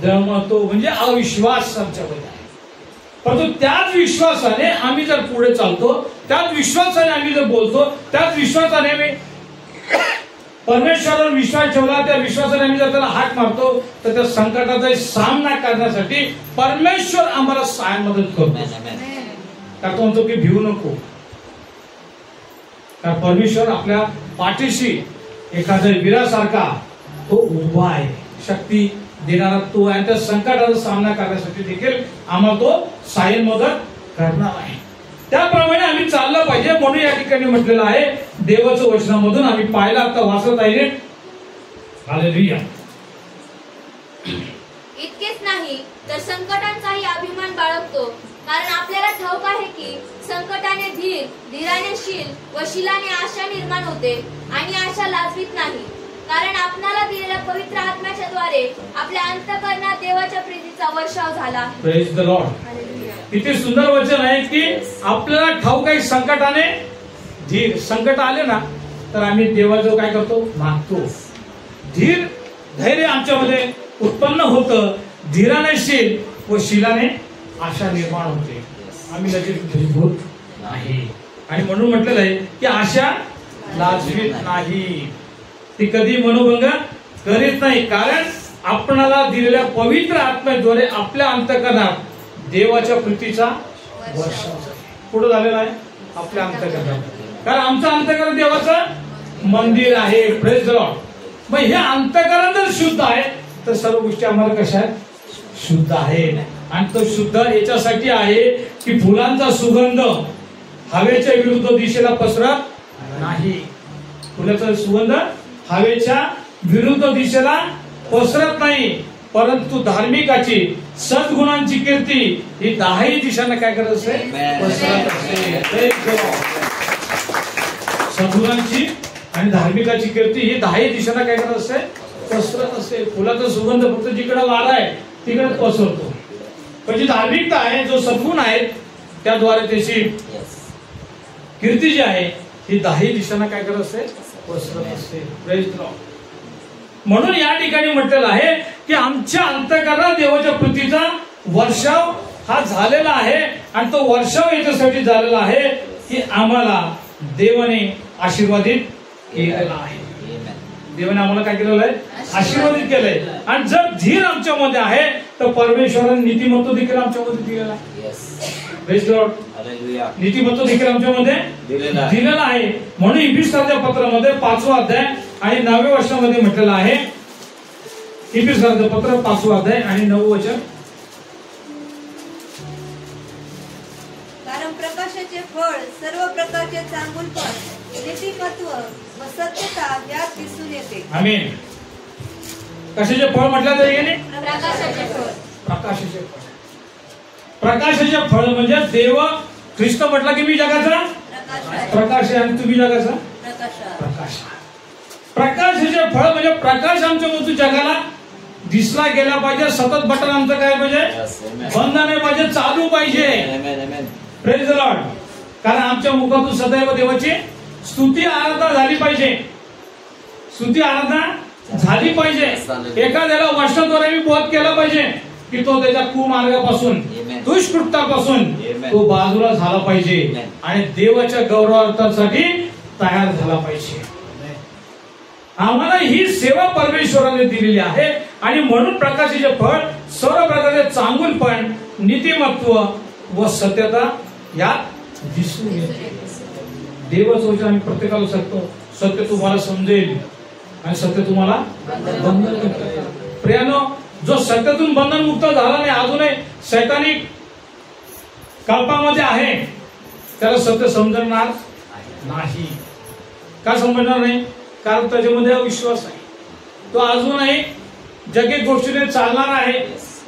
दमतो, म्हणजे अविश्वास आमच्यामध्ये आहे. परंतु त्याच विश्वासाने आम्ही जर पुढे चालतो, त्याच विश्वासाने आम्ही जर बोलतो, त्याच विश्वासाने आम्ही परमेश्वरावर विश्वास ठेवला, त्या विश्वासाने आम्ही जर त्याला हाक मारतो, तर त्या संकटाचा सामना करण्यासाठी परमेश्वर आम्हाला सहाय्य मदत करतो. कारण तो म्हणतो की भिवू नको, कारण परमेश्वर आपल्या पाठीशी एखाद्या वीरासारखा तो उभा आहे. शक्ती देणारा तो आहे. त्या संकटाचा सामना करण्यासाठी देखील आम्हाला तो सहाय्य मदत करणार आहे. त्याप्रमाणे आम्ही चाललं पाहिजे. म्हणून या ठिकाणी म्हटलेलं आहे देवाचं वचनामधून आम्ही पाहिलं, आता वाचत आहे. हालेलुया. इतकेच नाही तर संकटांचाही अभिमान बाळगतो, कारण आपल्याला ठाऊक आहे की संकटाने धीर, धीराने शील व शीलाने आशा निर्माण होते, आणि आशा लाजवीत नाही, कारण आपणाला दिलेल्या पवित्र आत्म्याच्या द्वारे आपल्या अंतःकरणात देवाच्या प्रीतीचा वर्षाव झाला. Praise the Lord. किती सुंदर वचन आहे की आपल्याला ठाऊक आहे संकटाने धीर. संकट आले ना तर आम्ही देवाचं काय करतो, मागतो. धीर, धैर्य आमच्यामध्ये उत्पन्न होतं. धीराने शील व शीलाने आशा निर्माण होते. आम्ही लगेच होत नाही. आणि म्हणून म्हटलेलं आहे की आशा लाजवीत नाही, ती कधी मनोभंग करीत नाही, कारण आपणाला दिलेल्या पवित्र आत्म्याद्वारे आपल्या अंतःकरणात देवाच्या प्रीतीचा वर्षाव पुढे झालेला आहे. आपल्या अंतःकरणात, कारण आमचं अंतःकरण देवाचं मंदिर आहे. Praise the Lord. मग हे अंतःकरण जर शुद्ध आहे तर सर्व गोष्टी आम्हाला कशा आहेत, शुद्ध आहे. आणि तो शुद्ध याच्यासाठी आहे की फुलांचा सुगंध हवेच्या विरुद्ध दिशेला पसरत नाही. फुलाचा सुगंध हवेच्या विरुद्ध दिशेला पसरत नाही, परंतु धार्मिकाची, सद्गुणांची कीर्ती ही दाही दिशांना काय करत असते, पसरत असते. सद्गुणांची आणि धार्मिकाची कीर्ती ही दाही दिशांना काय करत असते, पसरत असते. फुलाचा सुगंध फक्त जिकडे वारा आहे तिकडे पसरतो, पण जी धार्मिकता आहे, जो सद्गुण आहे, त्याद्वारे त्याची कीर्ती जी आहे ही दाही दिशांना काय करत असते, पसरत असते. Praise the Lord. म्हणून या ठिकाणी म्हटलेलं आहे की आमच्या अंतःकरणात देवाच्या प्रीतीचा वर्षाव हा झालेला आहे. आणि तो वर्षाव याच्यासाठी झालेला आहे की आम्हाला देवाने आशीर्वादित केलेला आहे. देवाने आम्हाला काय केलेलं आहे, आशीर्वादित केलंय. आणि जर धीर आमच्यामध्ये आहे तर परमेश्वराने नीतिमत्व देखील आमच्यामध्ये दिलेला आहे. Praise the Lord. नीतिमत्व देखील आमच्यामध्ये दिलेला आहे. म्हणून इफिसरच्या पत्रामध्ये 5वा अध्याय आणि 9व्या वचनामध्ये म्हटलेलं आहे. इफिसरचं पत्र 5वा अध्याय आणि 9वे वचन. कारण प्रकाशाचे फळ सर्व प्रकारचे चांगुलपण, नीतिमत्व व सत्यता यात दिसून येते. आमीन. कशाचे फळ म्हटलं तरी गेले, प्रकाशाचे फळ. प्रकाशाचे फळ. प्रकाशाचे फळ म्हणजे देव ख्रिस्त म्हटला की मी जगाचा प्रकाश आहे आणि तुम्ही जगाचा प्रकाश. प्रकाशाचे फळ म्हणजे प्रकाश आमच्या मधून जगाला दिसला गेला पाहिजे. सतत बटन आमचं काय पाहिजे, बंद नाही पाहिजे, चालू पाहिजे. Praise the Lord. कारण आमच्या मुखातून सदैव देवाची स्तुती आराधना झाली पाहिजे. स्तुती आराधना झाली पाहिजे. एखाद्याला वचनाद्वारे मी बोध केला पाहिजे की तो त्याच्या कुमार्गापासून, दुष्कृत्यापासून तो बाजूला झाला पाहिजे आणि देवाच्या गौरवार्थासाठी तयार झाला पाहिजे. आम्हाला ही सेवा परमेश्वराने दिलेली आहे. आणि म्हणून प्रकाशाचे फळ सर्व प्रकारचे चांगुलपण, नीतिमत्व व सत्यता यात दिसून येते. देवाचं वचन आम्ही प्रत्येकाला सांगतो, सत्य तुम्हाला समजेल आणि सत्य तुम्हाला बंधन मुक्त करेल. प्रियानो, जो सत्यातून बंधन मुक्त झाला नाही, अजूनही शैतानिक कल्पामध्ये आहे, त्याला सत्य समजणार नाही. का समजणार नाही? कारण त्याच्यामध्ये अविश्वास आहे. तो अजूनही जगिक गोष्टीने चालणार आहे,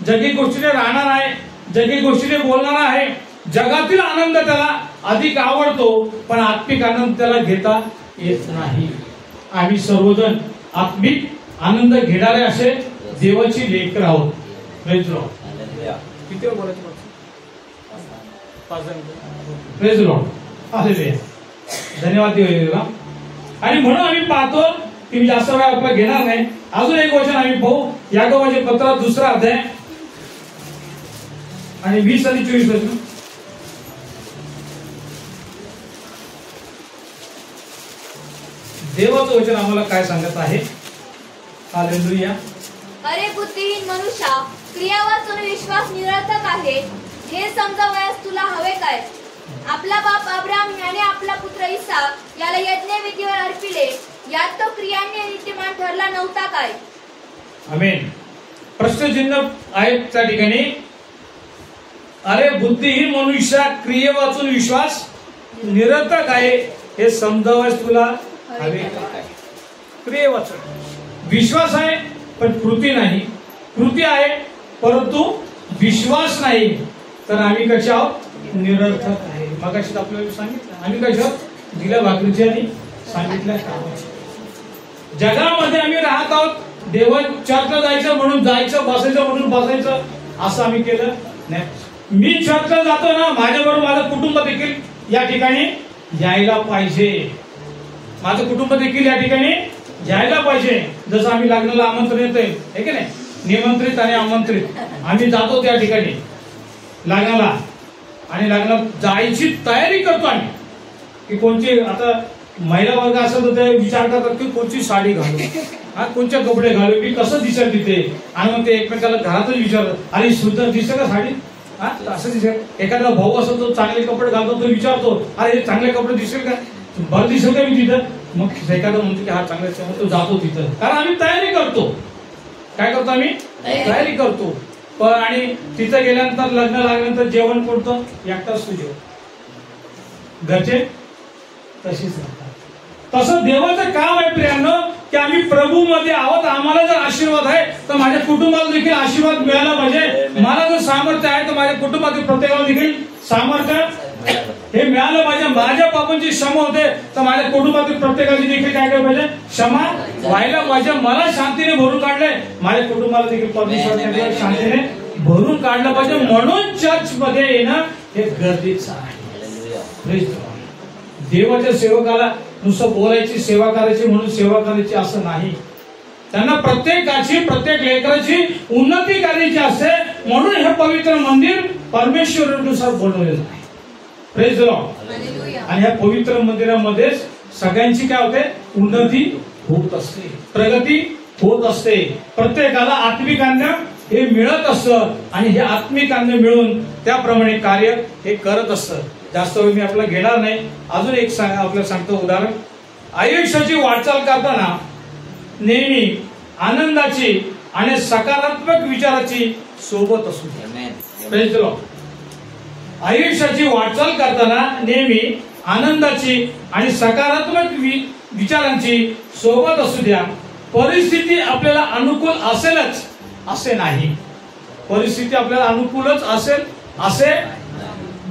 जगिक गोष्टीने राहणार आहे, जगिक गोष्टीने बोलणार आहे. जगातील आनंद त्याला अधिक आवडतो, पण आत्मिक आनंद त्याला घेता येत नाही. आम्ही सर्वजण आत्मिक आनंद घेणारे असे देवाची लेकर आहोत. Praise Lord. किती वेळ बोलायचं? 5 मिनिट. Praise Lord. हालेलुया. धन्यवाद देवाला. आणि म्हणून आम्ही पाहतो की मी जास्त वेळ आपला घेणार नाही. अजून एक वचन आम्ही पाहू, याकोबाच्या पत्रात 2 अध्याय आणि 20 आणि 24 वचन. देवाचं वचन आम्हाला काय सांगत आहे? हालेलुया. अरे बुद्धिहीन मनुष्या, क्रिया वाचून विश्वास निरर्थक आहे हे समजावयास तुला हवे काय? आपला बाप अब्राम याने आपला पुत्र इसाक याला यज्ञविधीवर अर्पिले, यात तो क्रियांनी नीतिमान ठरला नव्हता काय? आमेन. प्रश्नचिन्ह आहे त्या ठिकाणी. अरे बुद्धिहीन मनुष्या, क्रिये वाचून विश्वास निरर्थक आहे हे समजावयास तुला हवे काय? क्रिये वाचून विश्वास आहे पण कृती नाही, कृती आहे परंतु विश्वास नाही, तर आम्ही कशा आहोत? निरर्थक आहे. मगाशी आपल्याला सांगितलं आम्ही कशा दिल्या भाकरीची आणि सांगितल्या कामाची. जगामध्ये आम्ही राहत आहोत. देवा चर्चला जायचं म्हणून जायचं, बसायचं म्हणून बसायचं, असं आम्ही केलं नाही. मी चर्चला जातो ना, माझ्याबरोबर माझं कुटुंब देखील या ठिकाणी यायला पाहिजे. माझं कुटुंब देखील या ठिकाणी यायला पाहिजे. जसं आम्ही लग्नाला आमंत्रण येतोय, हे की नाही, निमंत्रित आणि आमंत्रित, आम्ही जातो त्या ठिकाणी लग्नाला आणि लग्नात जायची तयारी करतो आम्ही. की कोणची आता महिला वर्ग असेल तर ते विचार करतात की कोणची साडी घालू, कोणचे कपडे घालू, मी कसं दिसेल तिथे. आणि मग ते एकमेकाला घरातच विचारतात, अरे सुंदर दिसतं का साडी? असं दिसेल. एखादा भाऊ असतो तो चांगले कपडे घालतो, तो विचारतो, अरे हे चांगले कपडे दिसेल का, बरं दिसेल का मी तिथं? मग एखादा म्हणतो की हा चांगला, तो जातो तिथं. कारण आम्ही तयारी करतो. काय करतो आम्ही? तयारी करतो. पण आणि तिथं गेल्यानंतर लग्न लागल्यानंतर जेवण कोणतं? एकटाच तू जेवण. घरचे तशीच राहतात. तसं देवाचं काम आहे प्रियांनो, की आम्ही प्रभू मध्ये आहोत. आम्हाला जर आशीर्वाद आहे तर माझ्या कुटुंबाला देखील आशीर्वाद मिळाला पाहिजे. मला जर सामर्थ्य आहे तर माझ्या कुटुंबातील प्रत्येकाला देखील सामर्थ्य हे मिळालं पाहिजे. माझ्या पापांची क्षमा होते तर माझ्या कुटुंबातील प्रत्येकाची देखील काय केलं पाहिजे? क्षमा व्हायला पाहिजे. मला शांतीने भरून काढले, माझ्या कुटुंबाला देखील परमेश्वराने शांतीने भरून काढलं पाहिजे. म्हणून चर्च मध्ये येणं हे गरजेचं आहे. देवाच्या सेवकाला नुसतं बोलायची, सेवा करायची म्हणून सेवा करायची असं नाही. त्यांना प्रत्येकाची, प्रत्येक लेकराची उन्नती करायची असते. म्हणून हे पवित्र मंदिर परमेश्वरानुसार बनवलेलं आहे. Praise the Lord. आणि ह्या पवित्र मंदिरामध्ये सगळ्यांची काय होते? उन्नती होत असते, प्रगती होत असते. प्रत्येकाला आत्मिक अन्न हे मिळत असतं आणि हे आत्मिक अन्न मिळून त्याप्रमाणे कार्य हे करत असतं. जास्त वेळ मी आपल्याला घेणार नाही. अजून एक आपल्याला सांगतो उदाहरण. आयुष्याची वाटचाल करताना नेहमी आनंदाची आणि सकारात्मक विचाराची सोबत असू द्या. Praise the Lord. आयुष्याची वाटचाल करताना नेहमी आनंदाची आणि सकारात्मक विचारांची सोबत असू द्या. परिस्थिती आपल्याला अनुकूल असेलच असे नाही. परिस्थिती आपल्याला अनुकूलच असेल असे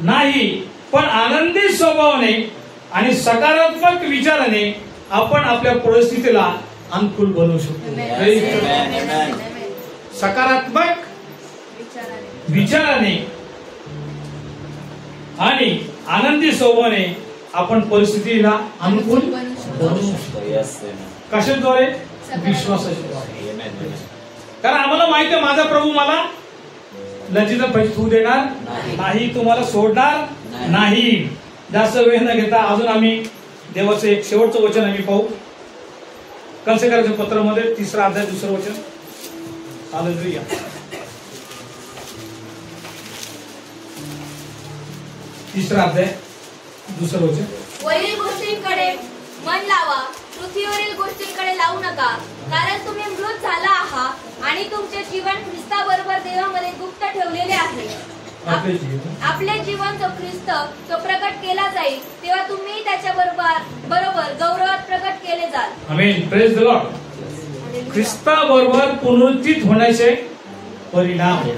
नाही, पण आनंदी स्वभावाने आणि सकारात्मक विचाराने आपण आपल्या परिस्थितीला अनुकूल बनवू शकतो. सकारात्मक विचाराने आणि आनंदी स्वभावाने आपण परिस्थितीला अनुकूल बनवू शकतो. कशाद्वारे? विश्वासाच्या द्वारे. कारण आम्हाला माहिती आहे माझा प्रभू मला लज्जित होऊ देणार नाही, तुम्हाला सोडणार नाही. जास्त वेळ न घेता अजून आम्ही देवाचं एक शेवटचं वचन आम्ही पाहू. कंसेकराच्या पत्रामध्ये 3 अध्याय 2 वचन. हालेलुया. तिसरा अध्याय दुसरं वचन, वरील गोष्टींकडे मन लावा, पृथ्वीवरील गोष्टींकडे लावू नका, कारण तुम्ही मृत झाला आहात आणि तुमचे जीवन ख्रिस्ताबरोबर देवामध्ये गुप्त ठेवलेले आहे. आपले जीवन जो ख्रिस्त तो प्रकट केला जाईल तेव्हा तुम्ही त्याच्या बरोबर गौरवात प्रकट केले जाल. आमेन. Praise the Lord. ख्रिस्ताबरोबर पुनरुत्थित होण्याचे परिणाम.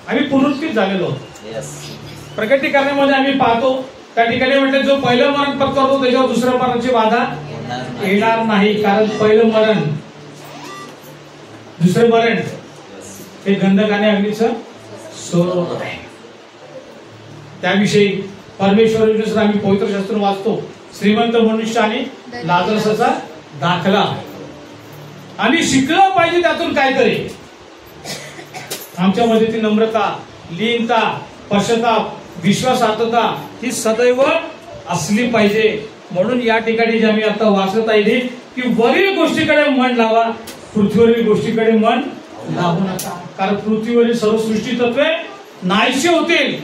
आम्ही पुनरुत्थित झालेलो आहोत. प्रकटीकरणामध्ये आम्ही पाहतो त्या ठिकाणी म्हटलं जो पहिलं मरण पत्करतो त्याच्यावर दुसऱ्या मरणाची बाधा येणार नाही, कारण पहिलं मरण दुसरं मरण हे गंधक आणि अग्नीचं स्वरूप आहे. त्याविषयी परमेश्वर आम्ही पवित्र शास्त्र वाचतो. श्रीमंत मनुष्य आणि लाजरसाचा दाखला. आम्ही शिकलं पाहिजे त्यातून काहीतरी. आमच्यामध्ये ती नम्रता, लीनता, पश्चाताप, विश्वासार्थता ही सदैव असली पाहिजे. म्हणून या ठिकाणी जे आम्ही आता वाचत आहे की वरील गोष्टीकडे मन लावा, पृथ्वीवरील गोष्टीकडे मन लावू नका. कारण पृथ्वीवरील सर्व सृष्टी तत्वे नाहीसे होतील,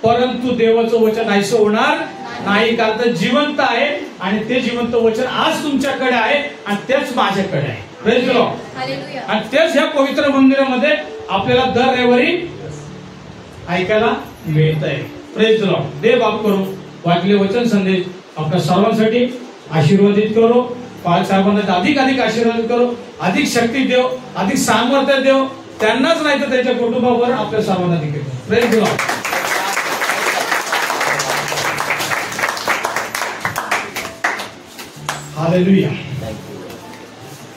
परंतु देवाचं वचन नाहीसे होणार नाही. कारण ते जिवंत आहे आणि ते जिवंत वचन आज तुमच्याकडे आहे आणि तेच माझ्याकडे आहे. Praise the Lord. हालेलुया. आणि तेच ह्या पवित्र मंदिरामध्ये आपल्याला दर रविवारी ऐकायला मिळत आहे. Praise the Lord. देव बाप करू वाचले वचन संदेश आपल्या सर्वांसाठी आशीर्वादित करो. पाल साहेबांना अधिक आशीर्वादित करो, अधिक शक्ती देव, अधिक सामर्थ्य देव, त्यांनाच नाही तर त्याच्या कुटुंबावर आपल्या सर्वांना देखील. Praise the Lord. हालेलुया.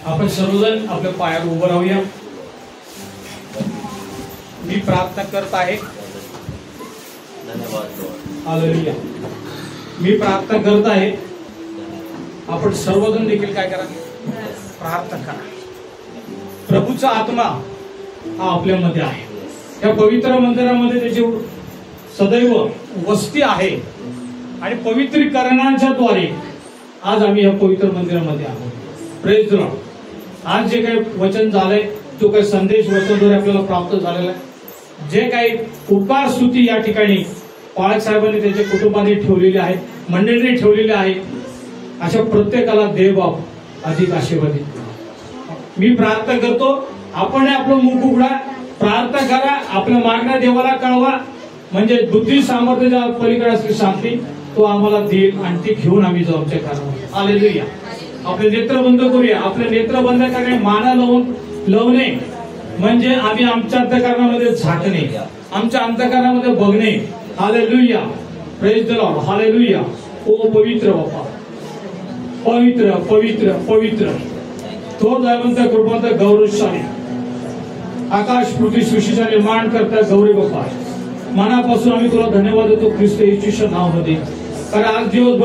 आपण सर्वजण आपल्या पायावर उभं राहूया. मी प्रार्थना करत आहे. हालेलुया. मी प्रार्थना करत आहे. आपण सर्वजण देखील काय करा, प्रार्थना करा. प्रभूचा आत्मा हा आपल्यामध्ये आहे. या पवित्र मंदिरामध्ये त्याची सदैव वस्ती आहे आणि पवित्रीकरणाच्या द्वारे आज आम्ही या पवित्र मंदिरामध्ये आहोत. Praise the Lord. आज जे काही वचन झालंय, तो काही संदेश वचनद्वारे आपल्याला प्राप्त झालेला आहे. जे काही उपकार स्तुती या ठिकाणी पाळक साहेबांनी त्यांच्या कुटुंबाने ठेवलेले आहे, मंडळीने ठेवलेले आहे, अशा प्रत्येकाला देव बाप अधिक आशीर्वादित करा. मी प्रार्थना करतो, आपण आपलं मुख उघडा, प्रार्थना करा, आपल्या मागण्या देवाला कळवा, म्हणजे बुद्धी सामर्थ्याच्या पलीकडे असली शांती तो आम्हाला देईल आणि ती घेऊन आम्ही जाऊ आमच्या घरामध्ये. हालेलुया. आपले नेत्र बंद करूया. आपले नेत्र बंद करणे, माना लावणे म्हणजे आम्ही आमच्या अंतःकरणामध्ये झाकणे, आमच्या अंतःकरणामध्ये बघणे. Hallelujah. Praise the Lord. Hallelujah. ओ पवित्र बाप्पा, पवित्र पवित्र पवित्र, तो दयावंत कृपावंत गौरवशाली, आकाश पृथ्वी सृष्टीचा निर्माण करता गौरी बाप्पा, मनापासून आम्ही तुला धन्यवाद देतो ख्रिस्त येशूच्या नावामध्ये. कारण आज दिवसभर